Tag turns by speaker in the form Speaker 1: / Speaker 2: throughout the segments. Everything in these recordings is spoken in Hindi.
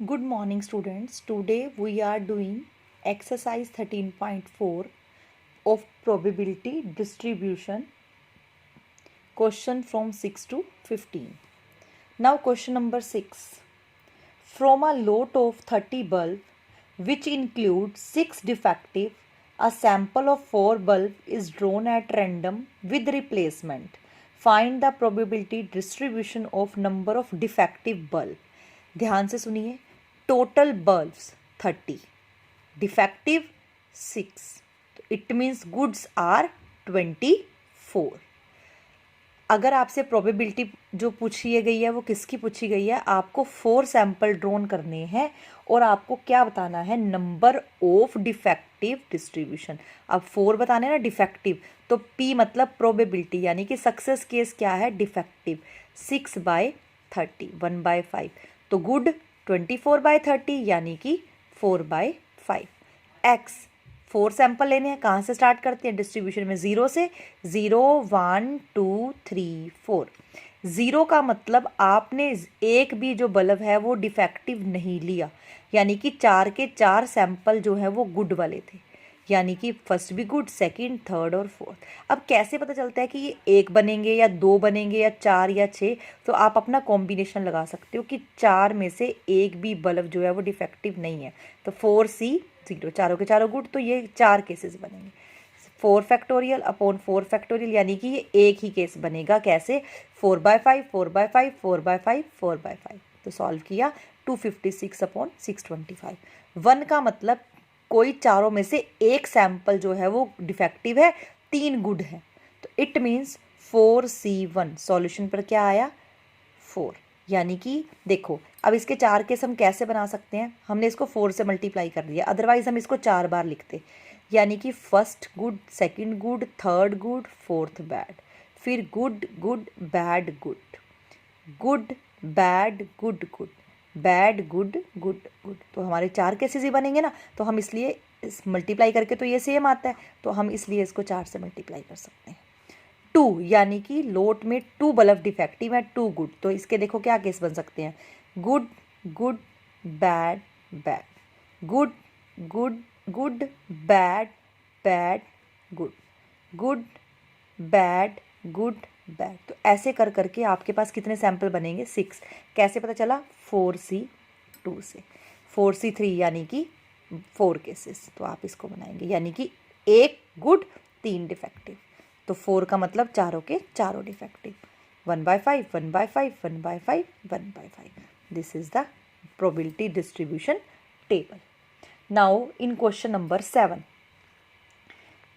Speaker 1: Good morning, students. Today we are doing exercise 13.4 of probability distribution, question from 6 to 15. Now question number 6. From a lot of 30 bulbs, which include 6 defective, a sample of 4 bulbs is drawn at random with replacement. Find the probability distribution of number of defective bulb. ध्यान से सुनिए. टोटल बल्ब्स 30, डिफेक्टिव 6, तो इट मीन्स गुड्स आर 24. अगर आपसे प्रोबेबिलिटी जो पूछी गई है वो किसकी पूछी गई है, आपको 4 सैंपल ड्रॉन करने हैं और आपको क्या बताना है, नंबर ऑफ डिफेक्टिव डिस्ट्रीब्यूशन. अब 4 बताने ना डिफेक्टिव, तो P मतलब प्रोबेबिलिटी, यानी कि सक्सेस केस क्या है, डिफेक्टिव. 6/30, 1/5, तो गुड 24/30 यानी कि 4/5. एक्स 4 सैंपल लेने हैं. कहाँ से स्टार्ट करते हैं, डिस्ट्रीब्यूशन में 0 से. 0 1 2 3 4. 0 का मतलब आपने एक भी जो बल्ब है वो डिफेक्टिव नहीं लिया, यानी कि 4 के 4 सैंपल जो है वो गुड वाले थे, यानी कि फर्स्ट भी गुड, सेकंड, थर्ड और फोर्थ. अब कैसे पता चलता है कि ये 1 बनेंगे या 2 बनेंगे या 4 या 6, तो आप अपना कॉम्बिनेशन लगा सकते हो कि 4 में से एक भी बल्ब जो है वो डिफेक्टिव नहीं है. तो 4C 0, चारों के चारों गुड, तो ये 4 केसेस बनेंगे. 4 फैक्टोरियल अपॉन 4 फैक्टोरियल, यानी कि ये एक ही केस बनेगा. कैसे, 4/5 4/5 4/5 4/5. तो सॉल्व किया, 256/625. 1 का मतलब कोई चारों में से एक सैंपल जो है वो डिफेक्टिव है, 3 गुड है, तो इट मीन्स 4C1. सॉल्यूशन पर क्या आया, 4. यानी कि देखो, अब इसके 4 केस हम कैसे बना सकते हैं, हमने इसको 4 से मल्टीप्लाई कर दिया, अदरवाइज हम इसको 4 बार लिखते, यानी कि first good, second good, third good, fourth bad, फिर good good bad good, good bad good good, bad good good good. तो हमारे 4 केसेस ही बनेंगे ना, तो हम इसलिए मल्टीप्लाई करके तो ये सेम आता है, तो हम इसलिए इसको 4 से मल्टीप्लाई कर सकते हैं. 2 यानी कि लोट में 2 बल्ब डिफेक्टिव है, 2 गुड, तो इसके देखो क्या केस बन सकते हैं, good good bad bad, good good good bad bad good, good bad good bad. तो ऐसे कर करके आपके पास कितने सैंपल बनेंगे, 6. कैसे पता चला, 4C2 से. 4C3 यानी कि 4 केसेस, तो आप इसको बनाएंगे, यानी कि 1 गुड 3 डिफेक्टिव, तो 4 का मतलब चारों के चारों defective. 1/5 1/5 1/5 1/5. This is the probability distribution table. Now in question number 7,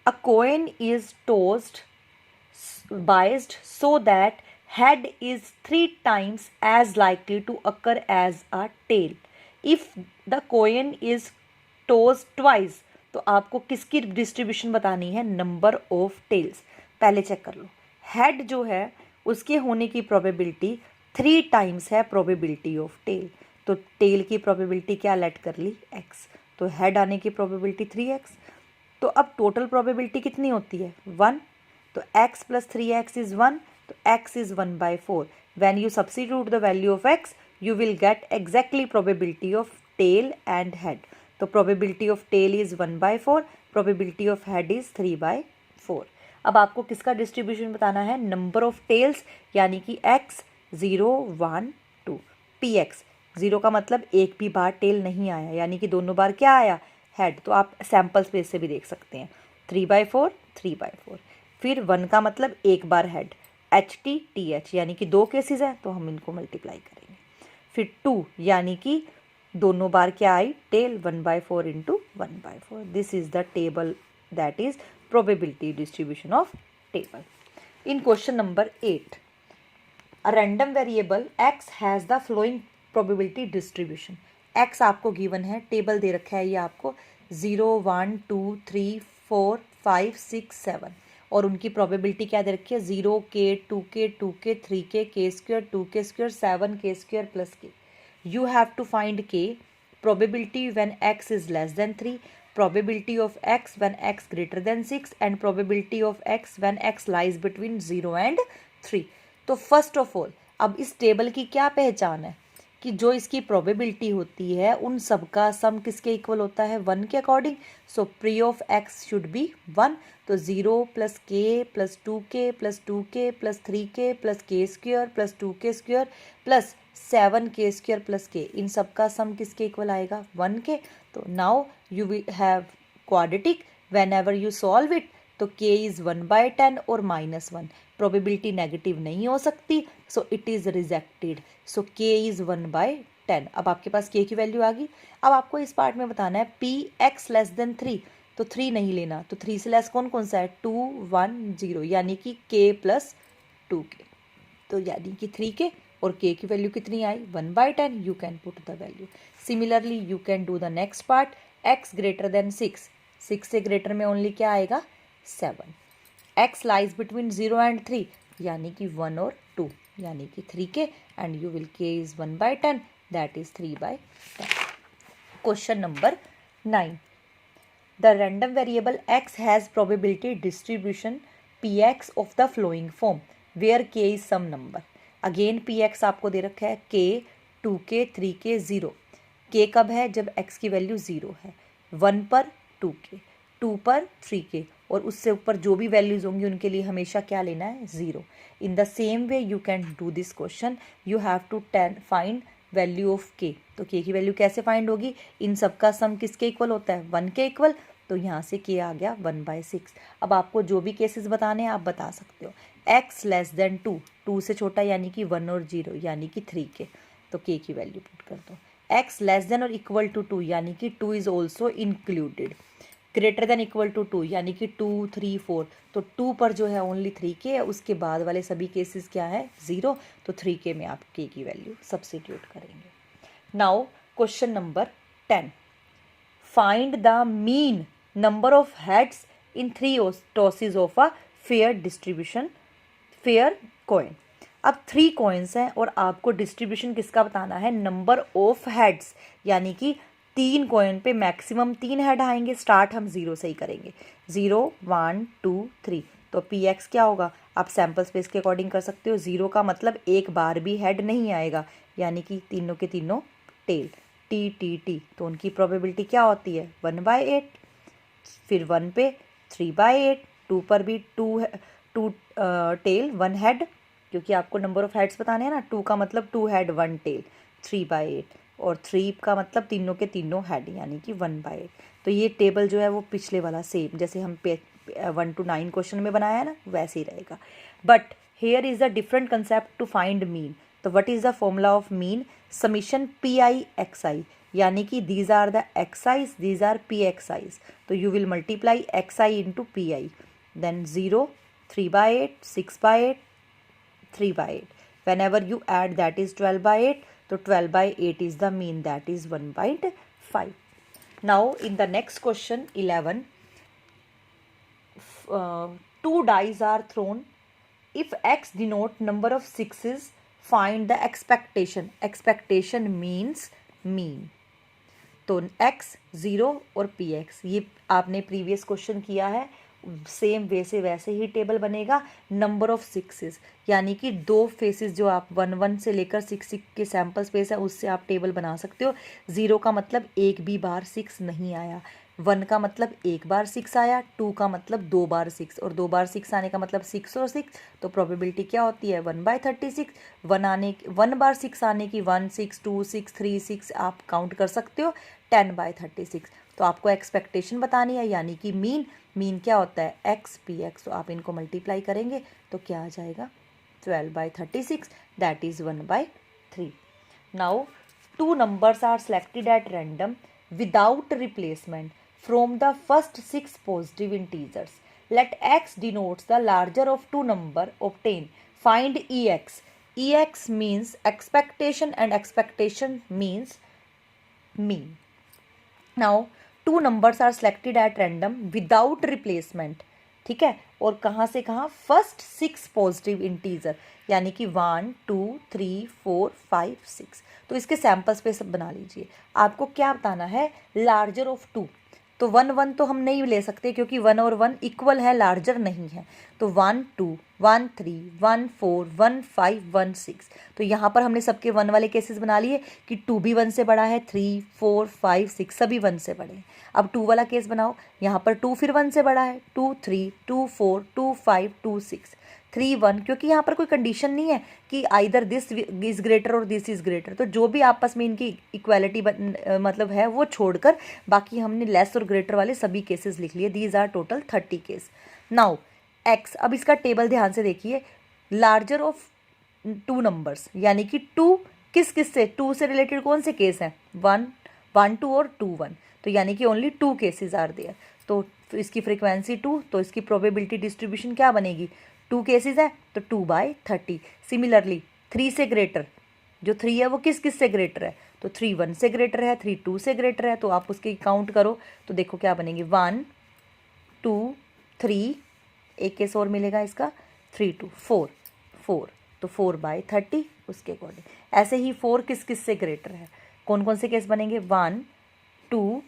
Speaker 1: a coin is tossed biased so that head is 3 times as likely to occur as a tail. If the coin is tossed twice, तो आपको किसकी डिस्ट्रीब्यूशन बतानी है, नंबर ऑफ टेल्स. पहले चेक कर लो, हेड जो है उसके होने की प्रोबेबिलिटी 3 टाइम्स है प्रोबेबिलिटी ऑफ टेल, तो टेल की प्रोबेबिलिटी क्या लेट कर ली, x, तो हेड आने की प्रोबेबिलिटी 3x. तो अब टोटल प्रोबेबिलिटी कितनी होती है, 1, तो x प्लस 3x इज 1, तो x is 1/4. When you substitute the value of x, you will get exactly probability of tail and head. तो probability of tail is 1/4, probability of head is 3/4. अब आपको किसका डिस्ट्रीब्यूशन बताना है, नंबर ऑफ टेल्स, यानी कि x 0 1 2, px. 0 का मतलब एक भी बार टेल नहीं आया, यानी कि दोनों बार क्या आया, हेड. तो आप सैंपल स्पेस से भी देख सकते हैं, 3/4 3/4. फिर 1 का मतलब एक बार हेड, HT TH, यानी कि 2 केसेस हैं, तो हम इनको मल्टीप्लाई करेंगे. फिर 2 यानी कि दोनों बार क्या आई, tail, 1/4 into 1/4. This is the table, that is probability distribution of table. In question number 8, a random variable x has the following probability distribution. x आपको गिवन है, टेबल दे रखा है ये आपको, 0 1 2 3 4 5 6 7, और उनकी प्रोबेबिलिटी क्या दे रखी है, 0k 2k 2k 3k k² 2k² 7k² plus k. You have to find k, probability when x is less than 3, probability of x when x greater than 6, and probability of x when x lies between 0 and 3. तो फर्स्ट ऑफ ऑल अब इस टेबल की क्या पहचान है कि जो इसकी प्रोबेबिलिटी होती है उन सब का सम किसके इक्वल होता है, 1 के according. So pre of x should be 1। तो 0 प्लस के plus 2k plus 2k plus 3k plus k square plus 2k square plus 7k square plus k, इन सब का सम किसके इक्वल आएगा, 1 के। तो now you will have quadratic when ever you solve it, तो k इज 1/10 और -1, प्रोबेबिलिटी नेगेटिव नहीं हो सकती, so it is rejected. So k is 1/10। अब आपके पास k की वैल्यू आ गई। अब आपको इस पार्ट में बताना है p x लेस देन 3, तो 3 नहीं लेना, तो 3 से लेस कौन कौन सा है, 2 1 0, यानी कि k प्लस 2k, तो यानी कि 3k, और k की वैल्यू कितनी आई, 1/10। You can put the value. Similarly you can do the next part, x greater than 6, 6 से ग्रेटर में ओनली क्या आएगा, 7। x लाइज बिटवीन 0 एंड 3, यानी कि 1 और 2, यानी कि 3k, and you will k is 1/10, that is 3/10। Question number 9, the random variable x has probability distribution px of the following form where k is some number. Again px आपको दे रखा है k, 2k, 3k, 0। k कब है, जब x की वैल्यू 0 है, 1 पर 2k, 2 पर 3k, और उससे ऊपर जो भी वैल्यूज होंगी उनके लिए हमेशा क्या लेना है, 0। In the same way you can do this question, you have to find value of k। तो k की वैल्यू कैसे फाइंड होगी, इन सब का सम किसके इक्वल होता है, 1 के इक्वल। तो यहाँ से k आ गया 1/6। अब आपको जो भी केसेस बताने हैं आप बता सकते हो। x लेस देन 2, 2 से छोटा यानी कि 1 और 0, यानी कि 3k, तो k की वैल्यू पुट कर दो। x लेस देन और इक्वल टू 2, यानी कि 2 is also included. Greater than equal to 2, यानी कि 2 3 4, तो 2 पर जो है ओनली 3k है, उसके बाद वाले सभी केसेस क्या है, 0। तो 3k में आप k की वैल्यू सब्स्टिट्यूट करेंगे। Now question number 10, find the mean number of heads in 3 tosses of a fair distribution fair coin. अब 3 कॉइन्स हैं और आपको डिस्ट्रीब्यूशन किसका बताना है, नंबर ऑफ हेड्स, यानी कि 3 कॉइन पे मैक्सिमम 3 हेड आएंगे। स्टार्ट हम 0 से ही करेंगे, 0 1 2 3, तो px क्या होगा, आप सैम्पल स्पेस के अकॉर्डिंग कर सकते हो। 0 का मतलब एक बार भी हेड नहीं आएगा, यानी कि तीनों के तीनों टेल, टी टी टी, तो उनकी प्रोबेबिलिटी क्या होती है, 1/8। फिर 1 पे 3/8, 2 पर भी 2 टेल 1 हेड, क्योंकि आपको नंबर ऑफ हेड्स बताने हैं ना, 2 का मतलब 2 हेड 1 टेल, 3/8, और 3 का मतलब तीनों के तीनों हेड, यानी कि 1/8। तो ये टेबल जो है वो पिछले वाला सेम, जैसे हम 1 to 9 क्वेश्चन में बनाया है ना, वैसे ही रहेगा। But here is a different concept to find mean. तो what is the formula of mean, summation PI/XI, यानी कि these are the XIs, these are PXIs। तो you will multiply XI into PI, then 0 3/8 6/8 3/8, whenever you add that is 12/8, so 12/8 is the mean, that is 1/5. Now in the next question 11, 2 dice are thrown. If x denote number of sixes, find the expectation. Expectation means mean. तो x 0 और px, ये आपने प्रीवियस क्वेश्चन किया है, सेम वैसे ही टेबल बनेगा। नंबर ऑफ सिक्सेस, यानी कि 2 फेसेस जो आप 1 1 से लेकर 6 के सैम्पल स्पेस है, उससे आप टेबल बना सकते हो। 0 का मतलब एक भी बार 6 नहीं आया, 1 का मतलब एक बार 6 आया, 2 का मतलब 2 बार 6, और 2 बार 6 आने का मतलब 6 और 6, तो प्रोबेबिलिटी क्या होती है, 1/36। 1 बार 6 आने की 1 6 2 6 3 6 आप काउंट कर सकते हो, 10/36। तो आपको एक्सपेक्टेशन बतानी है, यानी कि मीन क्या होता है, x px, तो आप इनको मल्टीप्लाई करेंगे तो क्या आ जाएगा, 12/36, that is 1/3। Now 2 numbers are selected at random without replacement from the first 6 positive integers. Let x denotes the larger of 2 number obtained. Find ex. Ex means expectation and expectation means mean. Now 2 numbers are selected at random without replacement, ठीक है, और कहाँ से कहाँ, फर्स्ट 6 पॉजिटिव इंटीजर, यानी कि 1 2 3 4 5 6। तो इसके सैम्पल स्पेस बना लीजिए। आपको क्या बताना है, लार्जर ऑफ 2, तो 1 1 तो हम नहीं ले सकते क्योंकि 1 और 1 इक्वल है, लार्जर नहीं है। तो 1 2 1 3 1 4 1 5 1 6। तो यहाँ पर हमने सबके 1 वाले केसेस बना लिए कि 2 भी 1 से बड़ा है, 3 4 5 6 सभी 1 से बड़े हैं। अब 2 वाला केस बनाओ, यहाँ पर 2 फिर 1 से बड़ा है, 2 3 2 4 2 5 2 6 3 1, क्योंकि यहाँ पर कोई कंडीशन नहीं है कि आइदर दिस इज ग्रेटर और दिस इज ग्रेटर। तो जो भी आपस में इनकी इक्वालिटी मतलब है वो छोड़कर बाकी हमने लेस और ग्रेटर वाले सभी केसेस लिख लिए। These are total 30 case. Now x, अब इसका टेबल ध्यान से देखिए, लार्जर ऑफ 2 नंबर्स, यानी कि 2 किस किस से, 2 से रिलेटेड कौन से केस हैं, 1 1 2 और 2 1। तो यानी कि ओनली 2 केसेस आर देयर। तो इसकी फ्रीक्वेंसी 2, तो इसकी प्रोबेबिलिटी डिस्ट्रीब्यूशन क्या बनेगी, 2 केसेस है तो 2/30। सिमिलरली 3 से ग्रेटर, जो 3 है वो किस किस से ग्रेटर है, तो 3 1 से ग्रेटर है, 3 2 से ग्रेटर है। तो आप उसकी काउंट करो तो देखो क्या बनेंगे, 1 2 3, एक केस और मिलेगा इसका, 3 2 4 4, तो 4/30 उसके अकॉर्डिंग। ऐसे ही 4 किस किस से ग्रेटर है, कौन कौन से केस बनेंगे, 1 2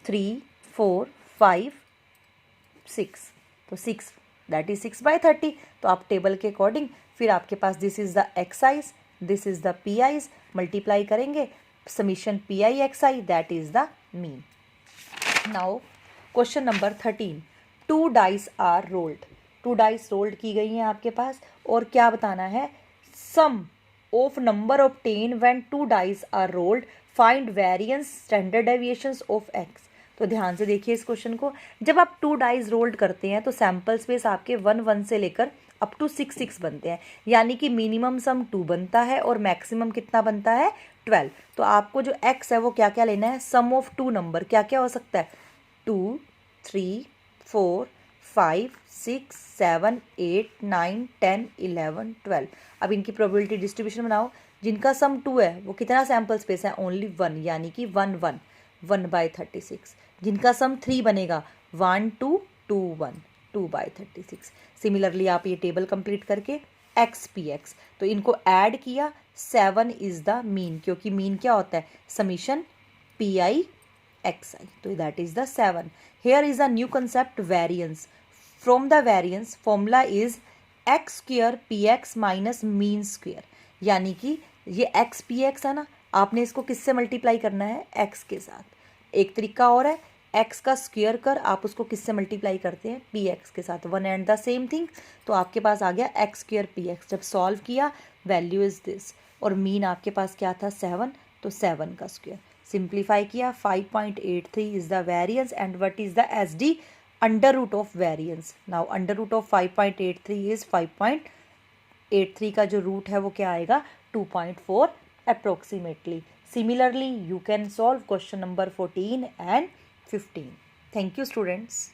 Speaker 1: 3 4 5 6, तो 6 दैट इज 6/30। तो आप टेबल के अकॉर्डिंग फिर आपके पास this is the X I's, this is the P I's, multiply करेंगे summation P I X I, that is the mean. Now question number 13, 2 dice are rolled. 2 dice rolled की गई हैं आपके पास और क्या बताना है, sum of number obtain when 2 dice are rolled, find variance standard deviations of X. तो ध्यान से देखिए इस क्वेश्चन को, जब आप 2 डाइस रोल्ड करते हैं तो सैंपल स्पेस आपके 1 1 से लेकर अप टू 6 6 बनते हैं, यानी कि मिनिमम सम 2 बनता है और मैक्सिमम कितना बनता है, 12। तो आपको जो x है वो क्या क्या लेना है, सम ऑफ 2 नंबर, क्या क्या हो सकता है, 2 3 4 5 6 7 8 9 10 11 12। अब इनकी प्रोबेबिलिटी डिस्ट्रीब्यूशन बनाओ, जिनका सम 2 है वो कितना सैंपल स्पेस है, ओनली 1, यानी कि 1 1 1/36। जिनका सम 3 बनेगा 1 2 2 1 2/36। सिमिलरली आप ये टेबल कंप्लीट करके एक्स पी एक्स, तो इनको ऐड किया, 7 इज द मीन, क्योंकि मीन क्या होता है, समीशन पी आई एक्स आई, तो that is the 7। Hair is a new concept, variance. From the variance formula is x square P x minus mean square, यानी कि ये एक्स पी एक्स है ना, आपने इसको किससे मल्टीप्लाई करना है, एक्स के साथ। एक तरीका और है, एक्स का स्क्वेयर कर आप उसको किससे मल्टीप्लाई करते हैं, पी एक्स के साथ, one and the same thing. तो आपके पास आ गया एक्स स्क्वेयर पी एक्स। जब सॉल्व किया वैल्यू इज दिस, और मीन आपके पास क्या था, 7, तो 7 का स्क्वेयर। सिंप्लीफाई किया, 5.83 is the variance and what is the S D, under root of variance. Now under root of 5.83 is 5.83 का जो रूट है वो क्या आएगा, 2.4 approximately. Similarly, you can solve question number 14 and 15. Thank you, students.